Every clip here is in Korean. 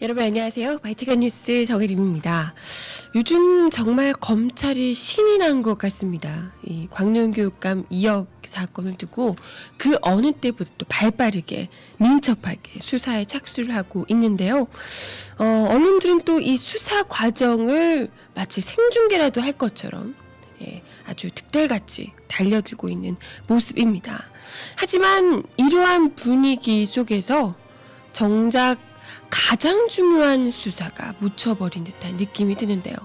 여러분 안녕하세요. 바이트간 뉴스 정혜림입니다. 요즘 정말 검찰이 신이 난 것 같습니다. 이 광명교육감 2억 사건을 두고 그 어느 때보다 또 발빠르게 민첩하게 수사에 착수를 하고 있는데요. 언론들은 또 이 수사 과정을 마치 생중계라도 할 것처럼 아주 득달같이 달려들고 있는 모습입니다. 하지만 이러한 분위기 속에서 정작 가장 중요한 수사가 묻혀버린 듯한 느낌이 드는데요.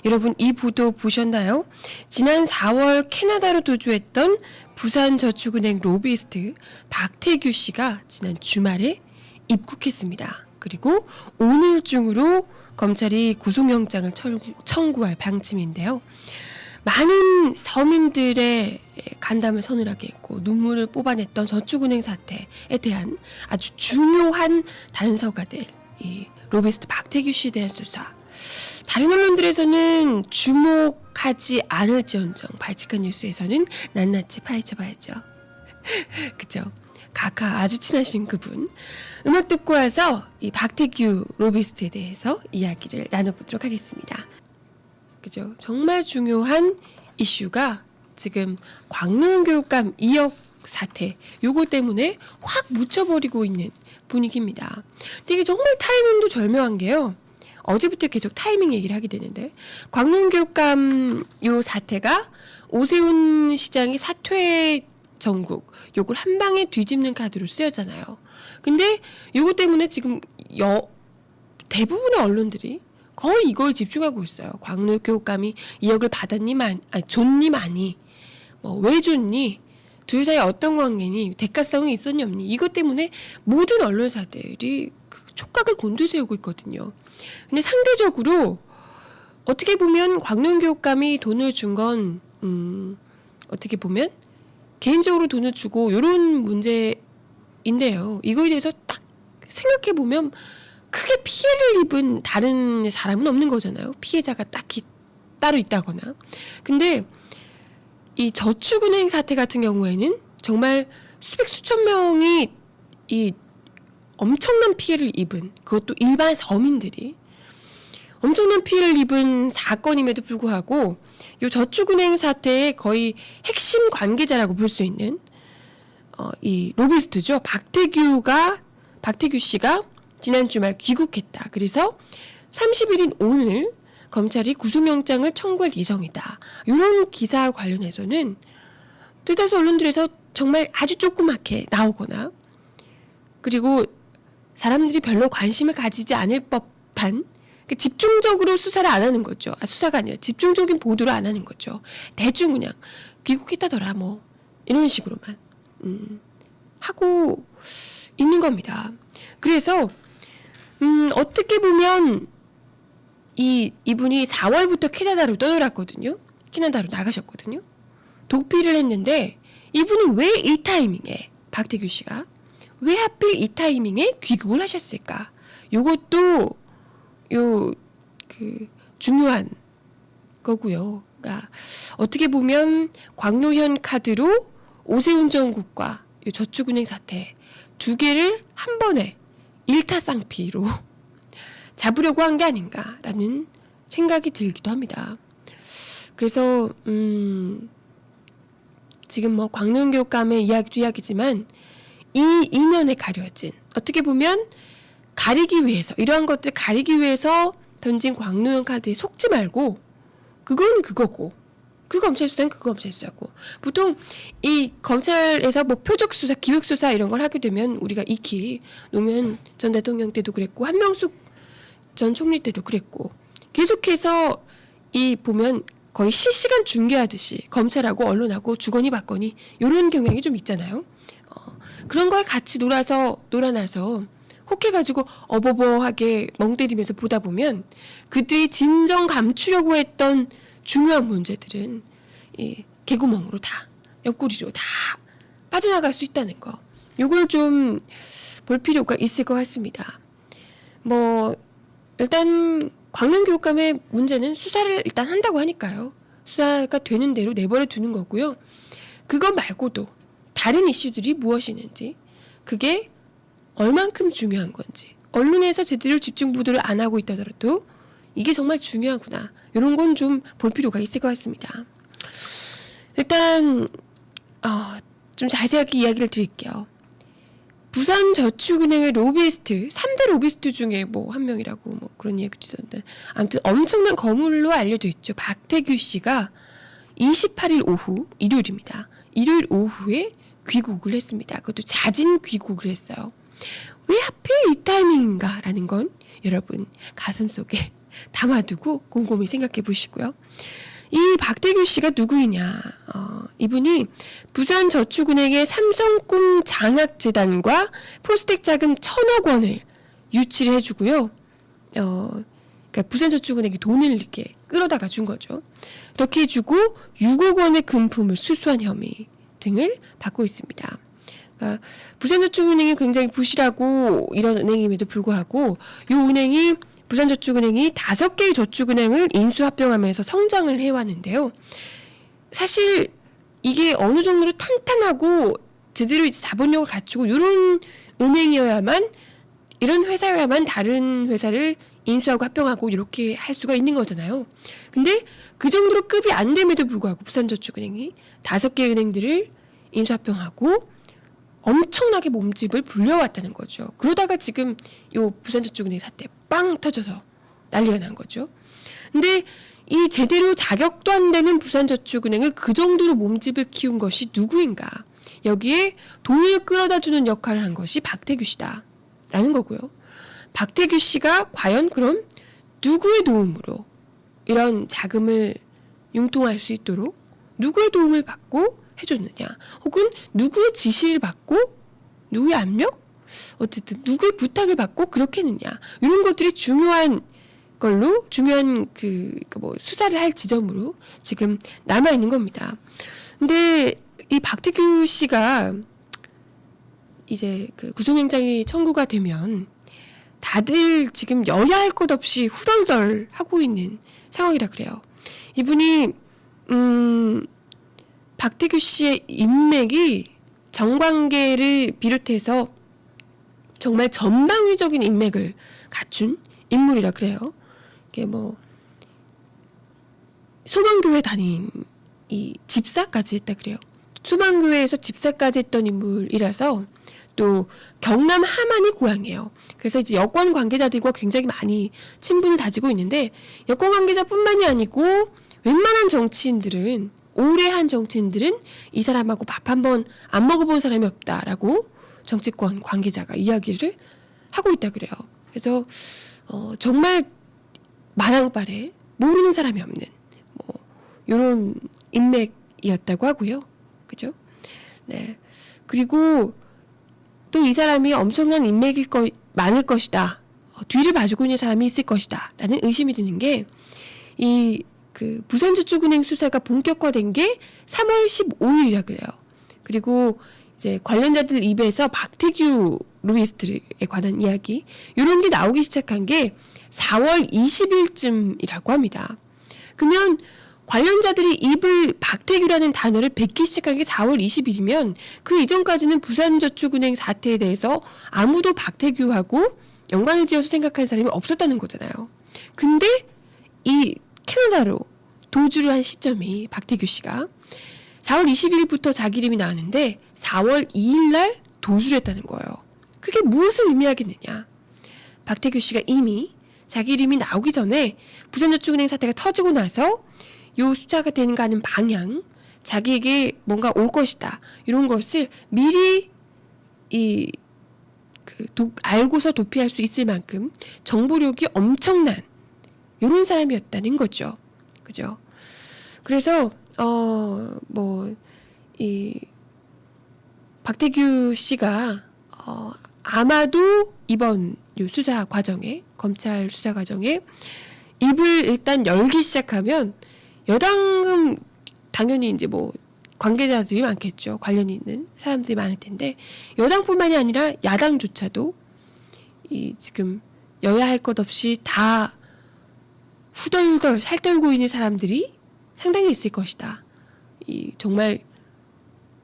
여러분 이 보도 보셨나요? 지난 4월 캐나다로 도주했던 부산저축은행 로비스트 박태규 씨가 지난 주말에 입국했습니다. 그리고 오늘 중으로 검찰이 구속영장을 청구할 방침인데요. 많은 서민들의 간담을 서늘하게 했고 눈물을 뽑아냈던 저축은행 사태에 대한 아주 중요한 단서가 될 이 로비스트 박태규 씨에 대한 수사. 다른 언론들에서는 주목하지 않을지언정 발칙한 뉴스에서는 낱낱이 파헤쳐봐야죠. 그죠? 각하 아주 친하신 그분. 음악 듣고 와서 이 박태규 로비스트에 대해서 이야기를 나눠보도록 하겠습니다. 그죠? 정말 중요한 이슈가 지금 광명교육감 2억 사태 요거 때문에 확 묻혀버리고 있는 분위기입니다. 근데 이게 정말 타이밍도 절묘한 게요. 어제부터 계속 타이밍 얘기를 하게 되는데 광명교육감 요 사태가 오세훈 시장이 사퇴 전국 요걸 한 방에 뒤집는 카드로 쓰였잖아요. 근데 요거 때문에 지금 대부분의 언론들이 거의 이거에 집중하고 있어요. 광명교육감이 2억을 받았니 줬니 많이 왜 줬니 둘 사이에 어떤 관계니 대가성이 있었니 없니 이것 때문에 모든 언론사들이 그 촉각을 곤두세우고 있거든요. 근데 상대적으로 어떻게 보면 광명교육감이 돈을 준 건 어떻게 보면 개인적으로 돈을 주고 이런 문제인데요. 이거에 대해서 딱 생각해 보면 크게 피해를 입은 다른 사람은 없는 거잖아요. 피해자가 딱히 따로 있다거나. 근데 이 저축은행 사태 같은 경우에는 정말 수천 명이 이 엄청난 피해를 입은 그것도 일반 서민들이 엄청난 피해를 입은 사건임에도 불구하고 이 저축은행 사태의 거의 핵심 관계자라고 볼 수 있는 이 로비스트죠. 박태규 씨가 지난 주말 귀국했다. 그래서 30일인 오늘 검찰이 구속영장을 청구할 예정이다. 이런 기사 관련해서는 대다수 언론들에서 정말 아주 조그맣게 나오거나 그리고 사람들이 별로 관심을 가지지 않을 법한 집중적으로 수사를 안 하는 거죠. 수사가 아니라 집중적인 보도를 안 하는 거죠. 대충 그냥 귀국했다더라 뭐 이런 식으로만 하고 있는 겁니다. 그래서 어떻게 보면 이분이 4월부터 캐나다로 떠돌았거든요. 캐나다로 나가셨거든요. 독필을 했는데 이분이 왜 이 타이밍에 박태규 씨가 왜 하필 이 타이밍에 귀국을 하셨을까? 요것도 중요한 거고요. 그러니까 어떻게 보면 광노현 카드로 오세훈 정국과 요 저축은행 사태 두 개를 한 번에 일타쌍피로 잡으려고 한 게 아닌가라는 생각이 들기도 합니다. 그래서 지금 뭐 광명교육감의 이야기도 이야기지만 이 이면에 가려진 어떻게 보면 가리기 위해서 이러한 것들 가리기 위해서 던진 광노현 카드에 속지 말고 그건 그거고 그 검찰 수사는 그 검찰 수사고 보통 이 검찰에서 뭐 표적 수사, 기획 수사 이런 걸 하게 되면 우리가 익히 노무현 전 대통령 때도 그랬고 한명숙 전 총리 때도 그랬고 계속해서 이 보면 거의 실시간 중계하듯이 검찰하고 언론하고 주거니 받거니 이런 경향이 좀 있잖아요. 그런 거에 같이 놀아나서 혹해가지고 어버버하게 멍 때리면서 보다 보면 그들이 진정 감추려고 했던 중요한 문제들은 이 개구멍으로 다 옆구리로 다 빠져나갈 수 있다는 거. 이걸 좀 볼 필요가 있을 것 같습니다. 뭐 일단 광명교육감의 문제는 수사를 일단 한다고 하니까요. 수사가 되는 대로 내버려 두는 거고요. 그것 말고도 다른 이슈들이 무엇이 있는지 그게 얼만큼 중요한 건지 언론에서 제대로 집중 보도를 안 하고 있다더라도 이게 정말 중요하구나. 이런 건 좀 볼 필요가 있을 것 같습니다. 일단 좀 자세하게 이야기를 드릴게요. 부산저축은행의 로비스트, 3대 로비스트 중에 뭐 한 명이라고 뭐 그런 얘기도 있었는데, 아무튼 엄청난 거물로 알려져 있죠. 박태규 씨가 28일 오후, 일요일입니다. 일요일 오후에 귀국을 했습니다. 그것도 자진 귀국을 했어요. 왜 하필 이 타이밍인가라는 건 여러분 가슴속에 담아두고 곰곰이 생각해 보시고요. 이 박태규 씨가 누구이냐? 이분이 부산저축은행의 삼성꿈 장학재단과 포스텍 자금 1,000억 원을 유치를 해주고요. 그러니까 부산저축은행이 돈을 이렇게 끌어다가 준 거죠. 이렇게 해주고 6억 원의 금품을 수수한 혐의 등을 받고 있습니다. 그러니까 부산저축은행이 굉장히 부실하고 이런 은행임에도 불구하고 이 은행이 부산저축은행이 5개의 저축은행을 인수합병하면서 성장을 해왔는데요. 사실 이게 어느 정도로 탄탄하고 제대로 이제 자본력을 갖추고 이런 은행이어야만, 이런 회사여야만 다른 회사를 인수하고 합병하고 이렇게 할 수가 있는 거잖아요. 근데 그 정도로 급이 안 됨에도 불구하고 부산저축은행이 5개의 은행들을 인수합병하고 엄청나게 몸집을 불려왔다는 거죠. 그러다가 지금 요 부산저축은행 사태 빵 터져서 난리가 난 거죠. 근데 이 제대로 자격도 안 되는 부산저축은행을 그 정도로 몸집을 키운 것이 누구인가? 여기에 돈을 끌어다 주는 역할을 한 것이 박태규 씨다라는 거고요. 박태규 씨가 과연 그럼 누구의 도움으로 이런 자금을 융통할 수 있도록 누구의 도움을 받고 해줬느냐, 혹은 누구의 지시를 받고 누구의 압력, 어쨌든 누구의 부탁을 받고 그렇게 했느냐, 이런 것들이 중요한 걸로, 중요한 뭐 수사를 할 지점으로 지금 남아 있는 겁니다. 근데 이 박태규 씨가 이제 그 구속영장이 청구가 되면 다들 지금 여야 할 것 없이 후덜덜 하고 있는 상황이라 그래요. 이분이 박태규 씨의 인맥이 정관계를 비롯해서 정말 전방위적인 인맥을 갖춘 인물이라 그래요. 이게 뭐 소망교회 다닌 이 집사까지 했다 그래요. 소망교회에서 집사까지 했던 인물이라서, 또 경남 함안이 고향이에요. 그래서 이제 여권 관계자들과 굉장히 많이 친분을 다지고 있는데, 여권 관계자뿐만이 아니고 웬만한 정치인들은, 오래 한 정치인들은 이 사람하고 밥 한 번 안 먹어본 사람이 없다라고 정치권 관계자가 이야기를 하고 있다 그래요. 그래서 정말 마당발에 모르는 사람이 없는 뭐 이런 인맥이었다고 하고요. 그죠? 네. 그리고 또 이 사람이 엄청난 인맥일 많을 것이다. 뒤를 봐주고 있는 사람이 있을 것이다. 라는 의심이 드는 게, 그 부산저축은행 수사가 본격화된 게 3월 15일이라 그래요. 그리고 이제 관련자들 입에서 박태규 로비스트에 관한 이야기, 이런 게 나오기 시작한 게 4월 20일쯤이라고 합니다. 그러면 관련자들이 입을 박태규라는 단어를 뱉기 시작한 게 4월 20일이면 그 이전까지는 부산저축은행 사태에 대해서 아무도 박태규하고 연관을 지어서 생각하는 사람이 없었다는 거잖아요. 근데 이 캐나다로 도주를 한 시점이 박태규 씨가 4월 20일부터 자기 이름이 나왔는데 4월 2일 날 도주를 했다는 거예요. 그게 무엇을 의미하겠느냐? 박태규 씨가 이미 자기 이름이 나오기 전에 부산저축은행 사태가 터지고 나서 요 수사가 되는가 하는 방향, 자기에게 뭔가 올 것이다, 이런 것을 미리 알고서 도피할 수 있을 만큼 정보력이 엄청난 이런 사람이었다는 거죠. 그죠? 그래서 박태규 씨가 아마도 이번 요 수사 과정에, 검찰 수사 과정에 입을 일단 열기 시작하면 여당은 당연히 이제 뭐 관계자들이 많겠죠. 관련이 있는 사람들이 많을 텐데, 여당뿐만이 아니라 야당조차도 지금 여야 할 것 없이 다 후덜덜 살떨고 있는 사람들이 상당히 있을 것이다. 정말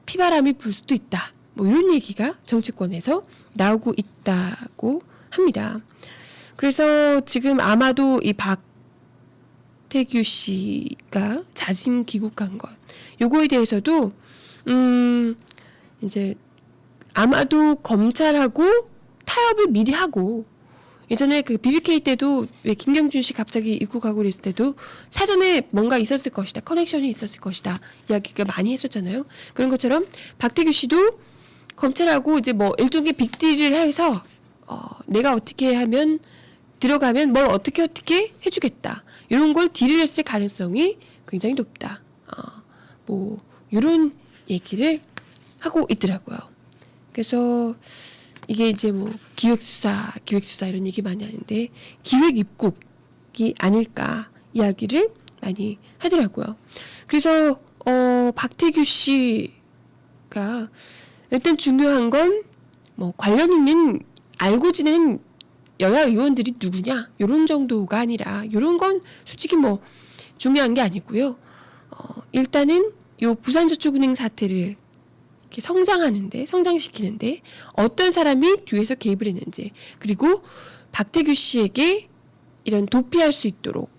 피바람이 불 수도 있다. 뭐 이런 얘기가 정치권에서 나오고 있다고 합니다. 듭니다. 그래서 지금 아마도 이 박태규 씨가 자진 귀국한 것, 요거에 대해서도 이제 아마도 검찰하고 타협을 미리 하고, 예전에 그 BBK 때도 왜 김경준 씨 갑자기 입국하고 그랬을 때도 사전에 뭔가 있었을 것이다, 커넥션이 있었을 것이다 이야기가 많이 했었잖아요. 그런 것처럼 박태규 씨도 검찰하고 이제 뭐 일종의 빅딜을 해서 내가 어떻게 하면 들어가면 뭘 어떻게 해주겠다, 이런 걸 딜을 했을 가능성이 굉장히 높다. 뭐 이런 얘기를 하고 있더라고요. 그래서 이게 이제 뭐 기획수사 이런 얘기 많이 하는데 기획 입국이 아닐까 이야기를 많이 하더라고요. 그래서 박태규 씨가 일단 중요한 건 뭐 관련 있는 알고 지낸 여야 의원들이 누구냐 이런 정도가 아니라, 이런 건 솔직히 뭐 중요한 게 아니고요. 일단은 요 부산저축은행 사태를 이렇게 성장시키는데 어떤 사람이 뒤에서 개입을 했는지, 그리고 박태규 씨에게 이런 도피할 수 있도록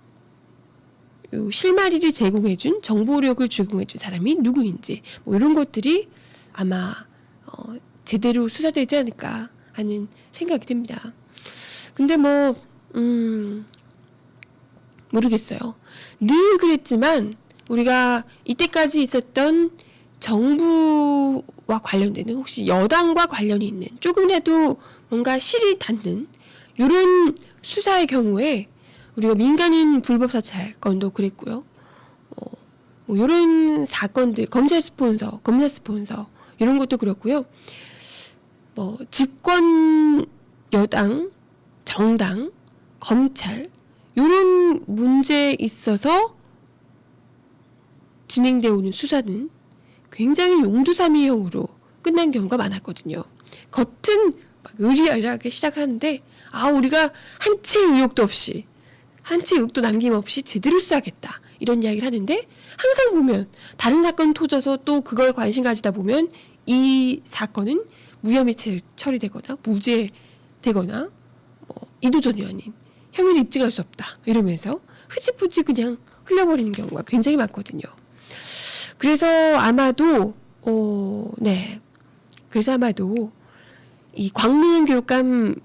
요 실마리를 제공해준, 정보력을 제공해준 사람이 누구인지, 뭐 이런 것들이 아마 제대로 수사되지 않을까 하는 생각이 듭니다. 근데 뭐 모르겠어요. 늘 그랬지만 우리가 이때까지 있었던 정부와 관련되는, 혹시 여당과 관련이 있는, 조금이라도 뭔가 실이 닿는 이런 수사의 경우에, 우리가 민간인 불법 사찰 건도 그랬고요. 뭐 이런 사건들, 검사 스폰서 이런 것도 그렇고요. 뭐 집권 여당, 정당, 검찰 이런 문제에 있어서 진행되어 오는 수사는 굉장히 용두사미형으로 끝난 경우가 많았거든요. 겉은 막 의리아리하게 시작을 하는데 우리가 한 채의 의혹도 남김없이 제대로 수사하겠다 이런 이야기를 하는데, 항상 보면 다른 사건 터져서 또 그걸 관심 가지다 보면 이 사건은 무혐의 처리되거나 무죄되거나 이도전이 아닌 혐의를 입증할 수 없다 이러면서 흐지부지 그냥 흘려버리는 경우가 굉장히 많거든요. 그래서 아마도 이 광명 교육감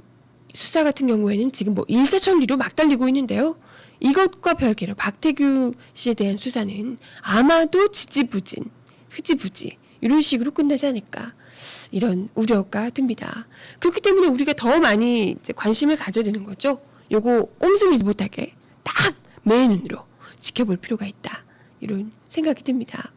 수사 같은 경우에는 지금 뭐 일사천리로 막 달리고 있는데요. 이것과 별개로 박태규 씨에 대한 수사는 아마도 흐지부지 이런 식으로 끝나지 않을까, 이런 우려가 듭니다. 그렇기 때문에 우리가 더 많이 이제 관심을 가져야 되는 거죠. 요거 꼼수리지 못하게 딱 매의 눈으로 지켜볼 필요가 있다, 이런 생각이 듭니다.